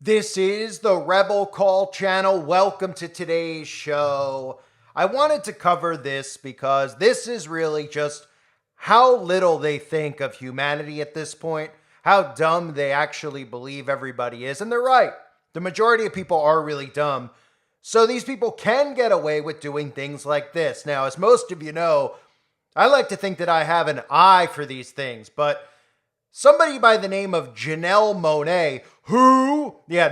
This is the Rebel Call channel. Welcome to today's show. I wanted to cover this because this is really just how little they think of humanity at this point, how dumb they actually believe everybody is. And they're right. The majority of people are really dumb. So these people can get away with doing things like this. Now, as most of you know, I like to think that I have an eye for these things, but somebody by the name of Janelle Monae,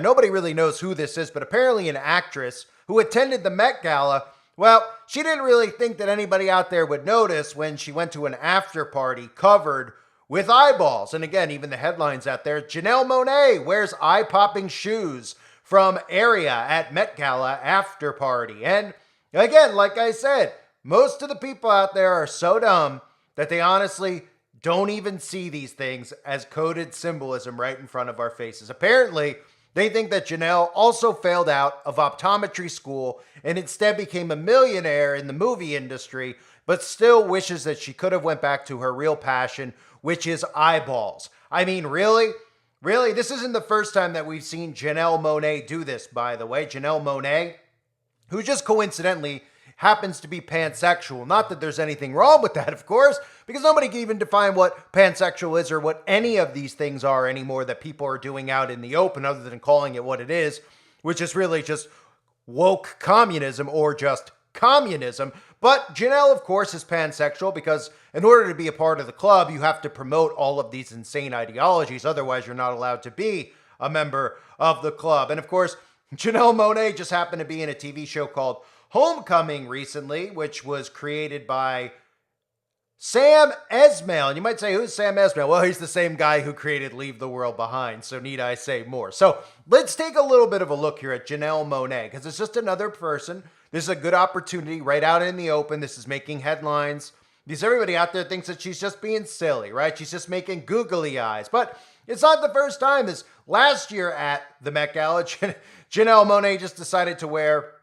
nobody really knows who this is, but apparently an actress who attended the Met Gala. Well, she didn't really think that anybody out there would notice when she went to an after party covered with eyeballs. And again, even the headlines out there, Janelle Monae wears eye-popping shoes from area at Met Gala after party. And again, like I said, most of the people out there are so dumb that they honestly don't even see these things as coded symbolism right in front of our faces. Apparently, they think that Janelle also failed out of optometry school and instead became a millionaire in the movie industry, but still wishes that she could have went back to her real passion, which is eyeballs. I mean, really? Really? This isn't the first time that we've seen Janelle Monae do this, by the way. Janelle Monae, who just coincidentally happens to be pansexual. Not that there's anything wrong with that, of course, because nobody can even define what pansexual is or what any of these things are anymore that people are doing out in the open other than calling it what it is, which is really just woke communism or just communism. But Janelle, of course, is pansexual because in order to be a part of the club, you have to promote all of these insane ideologies. Otherwise, you're not allowed to be a member of the club. And of course, Janelle Monae just happened to be in a TV show called Homecoming recently, which was created by Sam Esmail. And you might say, who's Sam Esmail? Well, he's the same guy who created Leave the World Behind, so need I say more. So let's take a little bit of a look here at Janelle Monae, because it's just another person. This is a good opportunity right out in the open. This is making headlines because everybody out there thinks that she's just being silly, right? She's just making googly eyes. But it's not the first time. This last year at the Met Gala, Janelle Monae just decided to wear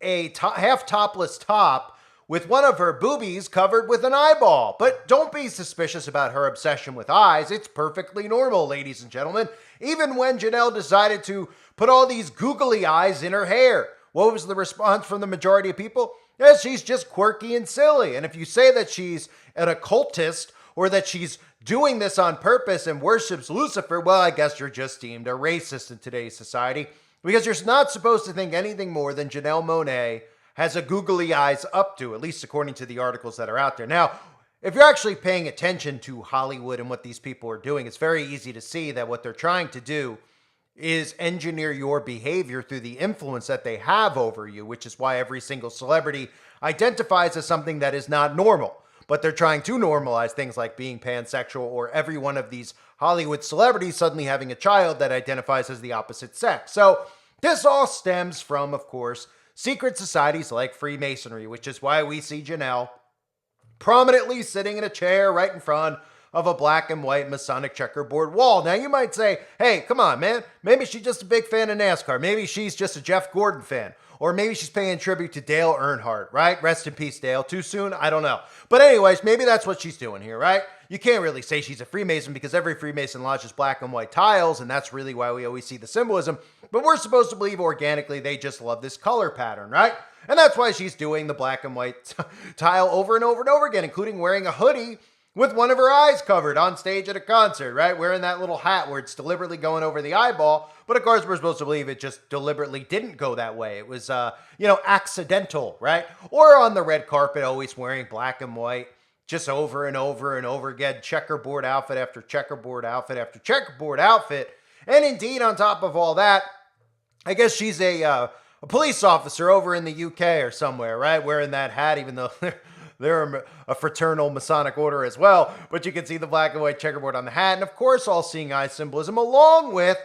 a half topless top with one of her boobies covered with an eyeball. But don't be suspicious about her obsession with eyes. It's perfectly normal, ladies and gentlemen. Even when Janelle decided to put all these googly eyes in her hair, what was the response from the majority of people? Yes, she's just quirky and silly. And if you say that she's an occultist or that she's doing this on purpose and worships Lucifer, well, I guess you're just deemed a racist in today's society. Because you're not supposed to think anything more than Janelle Monae has a googly eyes up to, at least according to the articles that are out there. Now, if you're actually paying attention to Hollywood and what these people are doing, it's very easy to see that what they're trying to do is engineer your behavior through the influence that they have over you, which is why every single celebrity identifies as something that is not normal. But they're trying to normalize things like being pansexual or every one of these Hollywood celebrities suddenly having a child that identifies as the opposite sex. So this all stems from, of course, secret societies like Freemasonry, which is why we see Janelle prominently sitting in a chair right in front of a black and white Masonic checkerboard wall. Now you might say, hey, come on, man. Maybe she's just a big fan of NASCAR. Maybe she's just a Jeff Gordon fan. Or maybe she's paying tribute to Dale Earnhardt, right? Rest in peace, Dale. Too soon? I don't know. But anyways, maybe that's what she's doing here, right? You can't really say she's a Freemason because every Freemason lodge is black and white tiles, and that's really why we always see the symbolism. But we're supposed to believe organically they just love this color pattern, right? And that's why she's doing the black and white tile over and over and over again, including wearing a hoodie with one of her eyes covered on stage at a concert, right? Wearing that little hat where it's deliberately going over the eyeball. But of course, we're supposed to believe it just deliberately didn't go that way. It was, accidental, right? Or on the red carpet, always wearing black and white, just over and over and over again, checkerboard outfit after checkerboard outfit after checkerboard outfit. And indeed, on top of all that, I guess she's a police officer over in the UK or somewhere, right? Wearing that hat, even though they're a fraternal Masonic order as well. But you can see the black and white checkerboard on the hat. And of course, all-seeing eye symbolism along with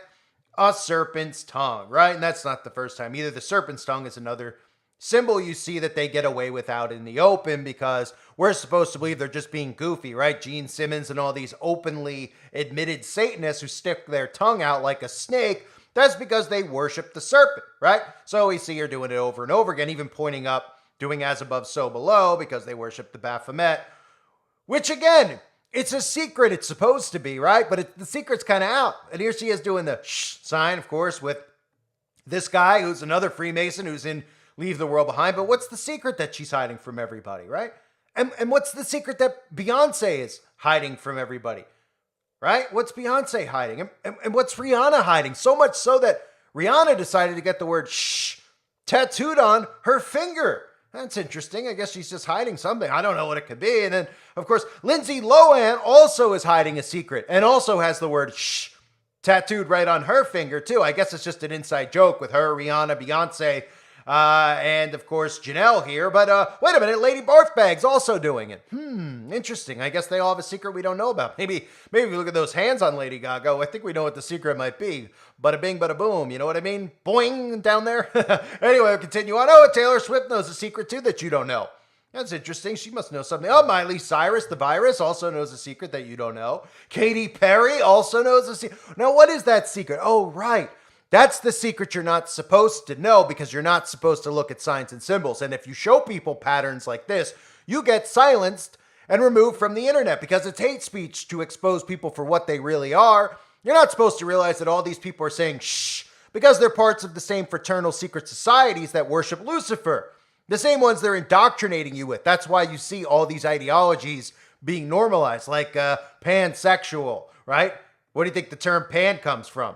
a serpent's tongue, right? And that's not the first time either. The serpent's tongue is another symbol you see that they get away with out in the open because we're supposed to believe they're just being goofy, right? Gene Simmons and all these openly admitted Satanists who stick their tongue out like a snake, that's because they worship the serpent, right? So we see her doing it over and over again, even pointing up, doing as above, so below, because they worship the Baphomet, which again it's a secret. It's supposed to be, right? But the secret's kind of out. And here she is doing the shh sign, of course, with this guy who's another Freemason who's in Leave the World Behind. But what's the secret that she's hiding from everybody, right? And what's the secret that Beyonce is hiding from everybody, right? What's Beyonce hiding? And what's Rihanna hiding? So much so that Rihanna decided to get the word shh tattooed on her finger. That's interesting. I guess she's just hiding something. I don't know what it could be. And then, of course, Lindsay Lohan also is hiding a secret and also has the word shh tattooed right on her finger, too. I guess it's just an inside joke with her, Rihanna, Beyonce, and, of course, Janelle here. But wait a minute, Lady Barfbag's also doing it. Interesting. I guess they all have a secret we don't know about. Maybe we look at those hands on Lady Gaga. I think we know what the secret might be. Bada bing, bada boom. You know what I mean? Boing, down there. Anyway, we'll continue on. Oh, Taylor Swift knows a secret, too, that you don't know. That's interesting. She must know something. Oh, Miley Cyrus, the virus, also knows a secret that you don't know. Katy Perry also knows a secret. Now, what is that secret? Oh, right. That's the secret you're not supposed to know because you're not supposed to look at signs and symbols. And if you show people patterns like this, you get silenced and removed from the internet because it's hate speech to expose people for what they really are. You're not supposed to realize that all these people are saying shh because they're parts of the same fraternal secret societies that worship Lucifer. The same ones they're indoctrinating you with. That's why you see all these ideologies being normalized, like pansexual, right? Where do you think the term pan comes from?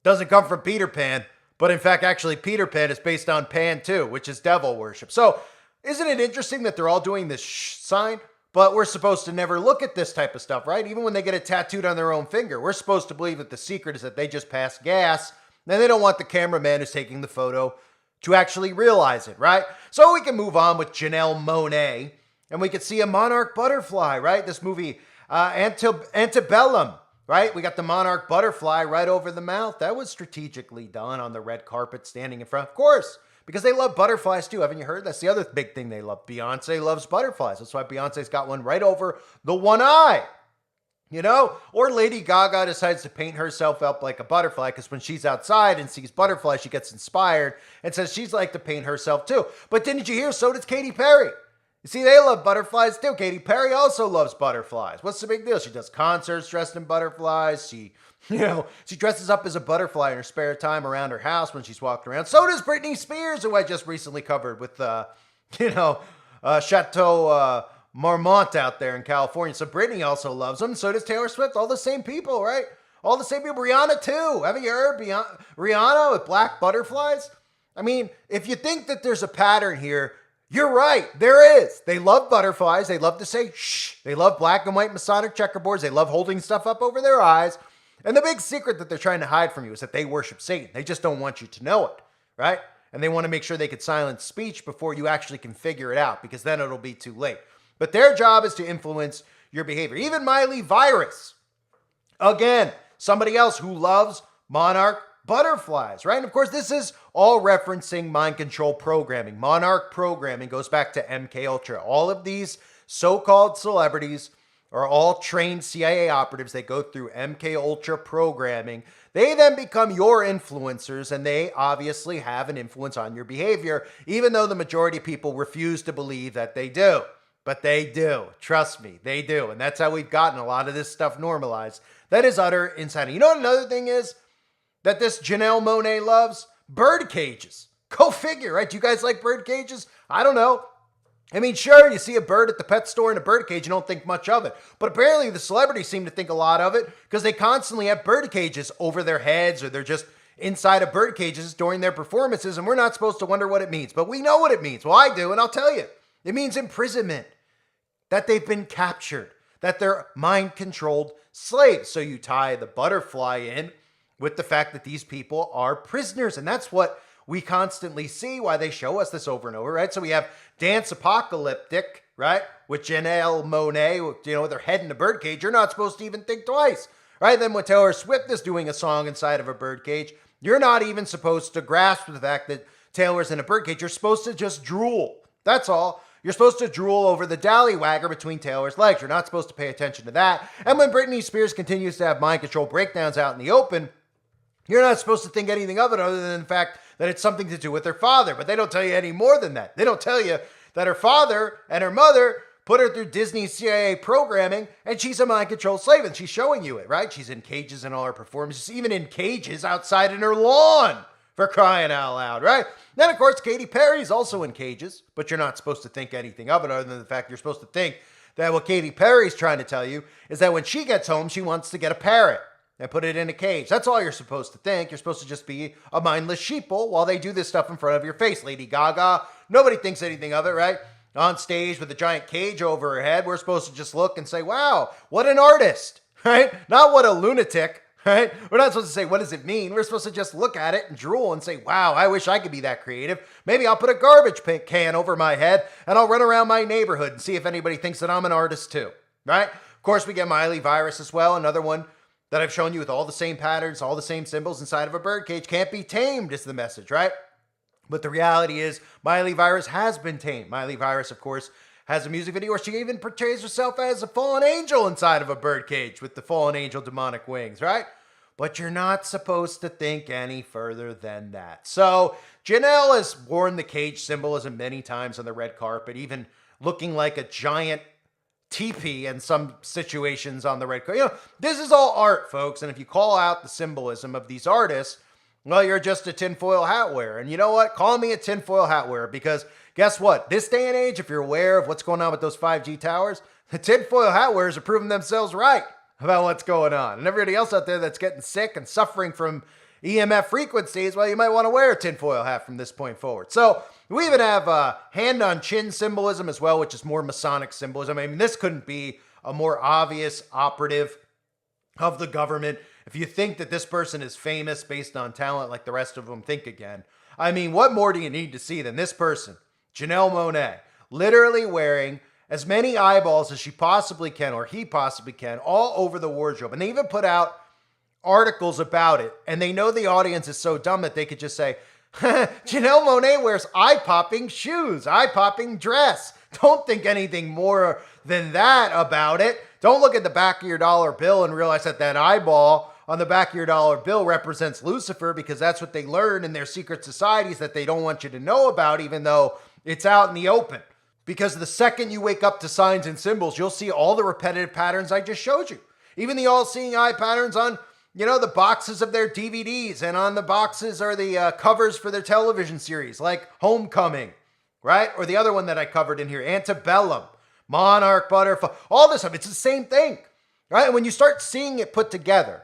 Doesn't come from Peter Pan, but in fact, actually, Peter Pan is based on Pan too, which is devil worship. So isn't it interesting that they're all doing this shh sign? But we're supposed to never look at this type of stuff, right? Even when they get it tattooed on their own finger, we're supposed to believe that the secret is that they just pass gas, and they don't want the cameraman who's taking the photo to actually realize it, right? So we can move on with Janelle Monae, and we could see a monarch butterfly, right? This movie, Antebellum, right? We got the monarch butterfly right over the mouth. That was strategically done on the red carpet standing in front. Of course, because they love butterflies too. Haven't you heard? That's the other big thing they love. Beyonce loves butterflies. That's why Beyonce's got one right over the one eye. You know? Or Lady Gaga decides to paint herself up like a butterfly because when she's outside and sees butterflies, she gets inspired and says she's like to paint herself too. But didn't you hear? So does Katy Perry. You see, they love butterflies too. Katy Perry also loves butterflies. What's the big deal? She does concerts dressed in butterflies. She dresses up as a butterfly in her spare time around her house when she's walking around. So does Britney Spears, who I just recently covered with, Chateau Marmont out there in California. So Britney also loves them. So does Taylor Swift. All the same people, right? All the same people. Rihanna too. Haven't you heard? Rihanna with black butterflies? I mean, if you think that there's a pattern here, you're right. There is. They love butterflies. They love to say shh. They love black and white Masonic checkerboards. They love holding stuff up over their eyes. And the big secret that they're trying to hide from you is that they worship Satan. They just don't want you to know it, right? And they want to make sure they could silence speech before you actually can figure it out, because then it'll be too late. But their job is to influence your behavior. Even Miley Virus, again, somebody else who loves monarch butterflies, right? And of course, this is all referencing mind control programming. Monarch programming goes back to MK Ultra. All of these so-called celebrities are all trained CIA operatives. They go through MK Ultra programming. They then become your influencers, and they obviously have an influence on your behavior, even though the majority of people refuse to believe that they do. But they do. Trust me, they do. And that's how we've gotten a lot of this stuff normalized. That is utter insanity. You know what another thing is that this Janelle Monae loves? Bird cages. Go figure, right? Do you guys like bird cages? I don't know. I mean, sure, you see a bird at the pet store in a bird cage, you don't think much of it. But apparently the celebrities seem to think a lot of it because they constantly have bird cages over their heads, or they're just inside of bird cages during their performances, and we're not supposed to wonder what it means. But we know what it means. Well, I do, and I'll tell you. It means imprisonment, that they've been captured, that they're mind-controlled slaves. So you tie the butterfly in with the fact that these people are prisoners, and that's what we constantly see, why they show us this over and over, right? So we have Dance Apocalyptic, right? With Janelle Monae, with her head in a birdcage. You're not supposed to even think twice, right? Then when Taylor Swift is doing a song inside of a birdcage, you're not even supposed to grasp the fact that Taylor's in a birdcage. You're supposed to just drool. That's all. You're supposed to drool over the dallywagger between Taylor's legs. You're not supposed to pay attention to that. And when Britney Spears continues to have mind control breakdowns out in the open, you're not supposed to think anything of it other than the fact that it's something to do with her father. But they don't tell you any more than that. They don't tell you that her father and her mother put her through Disney CIA programming, and she's a mind control slave, and she's showing you it, right? She's in cages in all her performances, even in cages outside in her lawn, for crying out loud, right? Then, of course, Katy Perry's also in cages, but you're not supposed to think anything of it other than the fact you're supposed to think that what Katy Perry's trying to tell you is that when she gets home, she wants to get a parrot and put it in a cage. That's all you're supposed to think. You're supposed to just be a mindless sheeple while they do this stuff in front of your face. Lady Gaga, nobody thinks anything of it, right? On stage with a giant cage over her head, we're supposed to just look and say, wow, what an artist, right? Not what a lunatic, right? We're not supposed to say, what does it mean? We're supposed to just look at it and drool and say, wow, I wish I could be that creative. Maybe I'll put a garbage can over my head and I'll run around my neighborhood and see if anybody thinks that I'm an artist too, right? Of course, we get Miley Virus as well, another one that I've shown you with all the same patterns, all the same symbols inside of a birdcage. Can't be tamed is the message, right? But the reality is Miley Virus has been tamed. Miley Virus, of course, has a music video where she even portrays herself as a fallen angel inside of a birdcage with the fallen angel demonic wings, right? But you're not supposed to think any further than that. So Janelle has worn the cage symbolism many times on the red carpet, even looking like a giant teepee in some situations on the red carpet. You know, this is all art, folks. And if you call out the symbolism of these artists, well, you're just a tinfoil hat wearer. And you know what? Call me a tinfoil hat wearer, because guess what? This day and age, if you're aware of what's going on with those 5G towers, the tinfoil hat wearers are proving themselves right about what's going on. And everybody else out there that's getting sick and suffering from EMF frequencies, well, you might want to wear a tinfoil hat from this point forward. So we even have hand on chin symbolism as well, which is more Masonic symbolism. I mean, this couldn't be a more obvious operative of the government. If you think that this person is famous based on talent like the rest of them, think again. I mean, what more do you need to see than this person, Janelle Monae, literally wearing as many eyeballs as she possibly can, or he possibly can, all over the wardrobe. And they even put out articles about it. And they know the audience is so dumb that they could just say, Janelle Monae wears eye-popping shoes, eye-popping dress. Don't think anything more than that about it. Don't look at the back of your dollar bill and realize that that eyeball on the back of your dollar bill represents Lucifer, because that's what they learn in their secret societies that they don't want you to know about, even though it's out in the open. Because the second you wake up to signs and symbols, you'll see all the repetitive patterns I just showed you. Even the all-seeing eye patterns on, you know, the boxes of their DVDs, and on the boxes are the covers for their television series, like Homecoming, right? Or the other one that I covered in here, Antebellum, Monarch, Butterfly, all this stuff. It's the same thing, right? And when you start seeing it put together,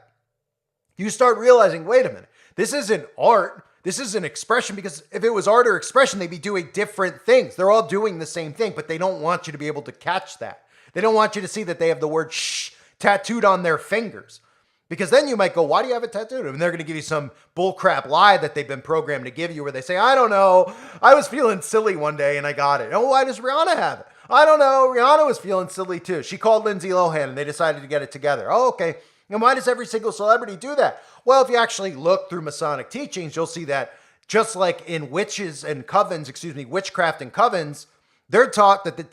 you start realizing, wait a minute, this isn't art. This is an expression, because if it was art or expression, they'd be doing different things. They're all doing the same thing, but they don't want you to be able to catch that. They don't want you to see that they have the word shh tattooed on their fingers, because then you might go, why do you have it tattooed? And they're going to give you some bullcrap lie that they've been programmed to give you, where they say, I don't know, I was feeling silly one day and I got it. Oh, why does Rihanna have it? I don't know, Rihanna was feeling silly too. She called Lindsay Lohan and they decided to get it together. Oh, okay. And why does every single celebrity do that? Well, if you actually look through Masonic teachings, you'll see that just like in witches and covens, witchcraft and covens, they're taught that they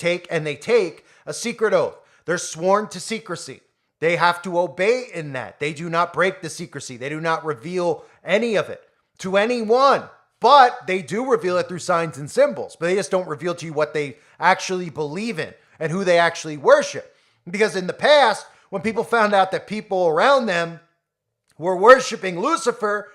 take a secret oath. They're sworn to secrecy. They have to obey in that. They do not break the secrecy. They do not reveal any of it to anyone, but they do reveal it through signs and symbols. But they just don't reveal to you what they actually believe in and who they actually worship. Because in the past, when people found out that people around them were worshiping Lucifer,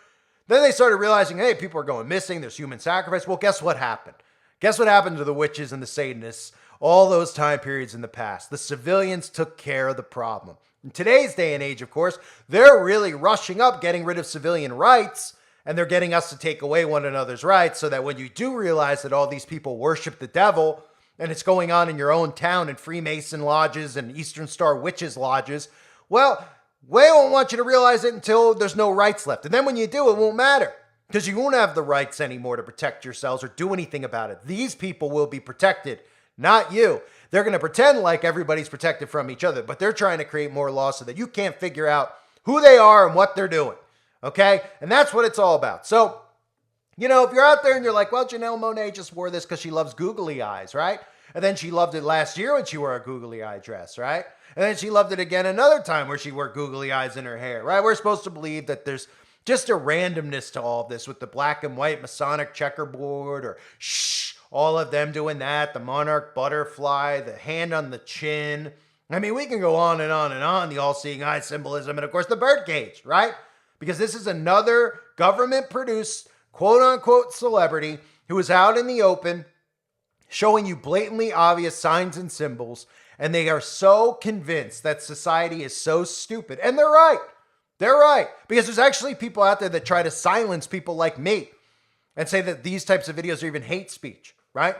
then they started realizing, hey, people are going missing. There's human sacrifice. Well, guess what happened? Guess what happened to the witches and the Satanists all those time periods in the past? The civilians took care of the problem. In today's day and age, of course, they're really rushing up getting rid of civilian rights, and they're getting us to take away one another's rights, so that when you do realize that all these people worship the devil, and it's going on in your own town in Freemason lodges and Eastern Star Witches lodges, well, we won't want you to realize it until there's no rights left. And then when you do, it won't matter, because you won't have the rights anymore to protect yourselves or do anything about it. These people will be protected, not you. They're going to pretend like everybody's protected from each other, but they're trying to create more laws so that you can't figure out who they are and what they're doing, okay? And that's what it's all about. So, you know, if you're out there and you're like, well, Janelle Monae just wore this because she loves googly eyes, right? And then she loved it last year when she wore a googly eye dress, right? And then she loved it again another time where she wore googly eyes in her hair, right? We're supposed to believe that there's just a randomness to all of this with the black and white Masonic checkerboard, or shh, all of them doing that, the monarch butterfly, the hand on the chin. I mean, we can go on and on and on, the all-seeing eye symbolism, and of course the birdcage, right? Because this is another government-produced, quote-unquote celebrity who is out in the open showing you blatantly obvious signs and symbols, and they are so convinced that society is so stupid. And they're right. They're right. Because there's actually people out there that try to silence people like me and say that these types of videos are even hate speech, right?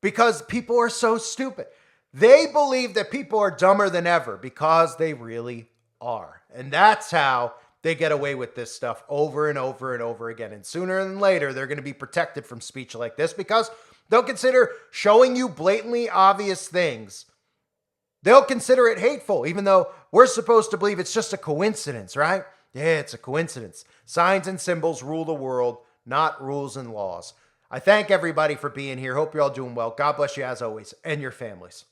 Because people are so stupid. They believe that people are dumber than ever because they really are. And that's how they get away with this stuff over and over and over again. And sooner than later, they're going to be protected from speech like this because they'll consider showing you blatantly obvious things. They'll consider it hateful, even though we're supposed to believe it's just a coincidence, right? Yeah, it's a coincidence. Signs and symbols rule the world, not rules and laws. I thank everybody for being here. Hope you're all doing well. God bless you as always, and your families.